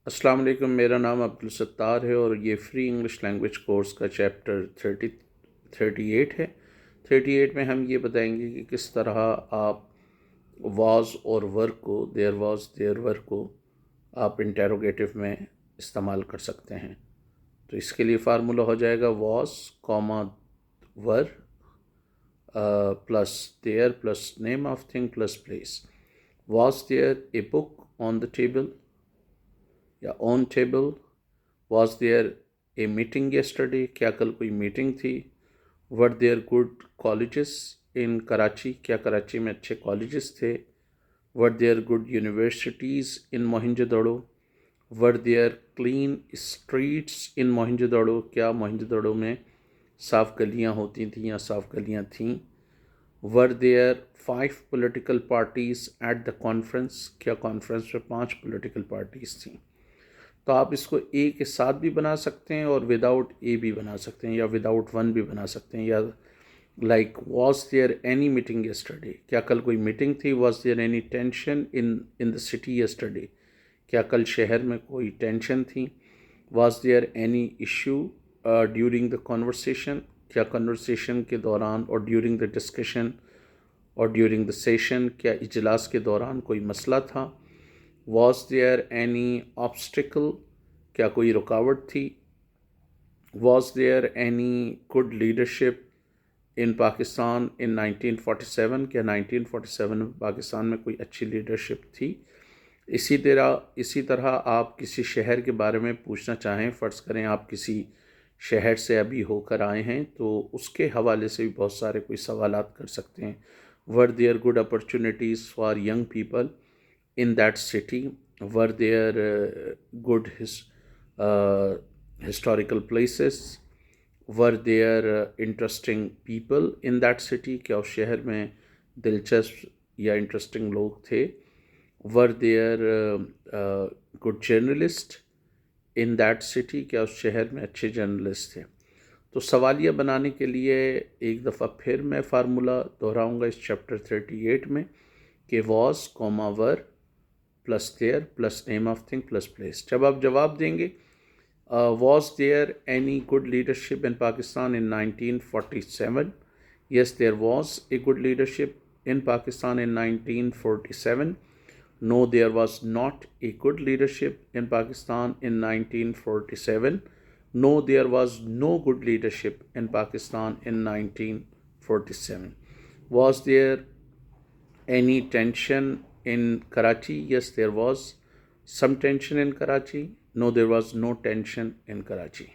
अस्सलाम वालेकुम। मेरा नाम अब्दुल सत्तार है और ये फ्री इंग्लिश लैंग्वेज कोर्स का चैप्टर 38 है। 38 में हम ये बताएंगे कि किस तरह आप वाज और वर्क को, देयर वाज देयर वर्क को आप इंटेरोगेटिव में इस्तेमाल कर सकते हैं। तो इसके लिए फार्मूला हो जाएगा was comma were plus there plus name of thing plus place. Was there a book on the table या on table. Was there a meeting yesterday, क्या कल कोई मीटिंग थी। Were there good colleges in Karachi, क्या कराची में अच्छे colleges थे। Were there good universities in Mohenjodaro. Were there clean streets in Mohenjodaro, क्या मोहनजोदड़ो में साफ़ गलियाँ होती थीं या साफ़ गलियाँ थीं। Were there 5 political parties at the conference, क्या कॉन्फ्रेंस में 5 पोलिटिकल पार्टीज़ थीं। तो आप इसको ए के साथ भी बना सकते हैं और विदाउट ए भी बना सकते हैं या विदाउट वन भी बना सकते हैं। या like was there any meeting yesterday, क्या कल कोई मीटिंग थी। Was there any tension in the city yesterday, क्या कल शहर में कोई टेंशन थी। Was there any issue during the conversation, क्या कन्वर्सेशन के दौरान और ड्यूरिंग द डिस्कशन और ड्यूरिंग द सेशन, क्या इजलास के दौरान कोई मसला था। वॉज देयर एनी ऑब्स्टिकल, क्या कोई रुकावट थी। Was there any good leadership in Pakistan in 1947, क्या 1947 में पाकिस्तान में कोई अच्छी लीडरशिप थी। इसी तरह आप किसी शहर के बारे में पूछना चाहें, फ़र्ज़ करें आप किसी शहर से अभी होकर आए हैं तो उसके हवाले से भी बहुत सारे कोई सवालात कर सकते हैं। Were there good opportunities for young people in that city. Were there good historical places. Were there interesting people in that city, क्या उस शहर में दिलचस्प या इंटरेस्टिंग लोग थे। Were there good journalist in that city, क्या उस शहर में अच्छे जर्नलिस्ट थे। तो सवालिया बनाने के लिए एक दफ़ा फिर मैं फार्मूला दोहराऊंगा इस चैप्टर 38 में कि was comma were plus there plus name of thing plus place. जब आप जवाब देंगे was there any good leadership in Pakistan in 1947, yes there was a good leadership in Pakistan in 1947. No, there was not a good leadership in Pakistan in 1947. No, there was no good leadership in Pakistan in 1947. Was there any tension in Karachi? Yes, there was some tension in Karachi. No, there was no tension in Karachi.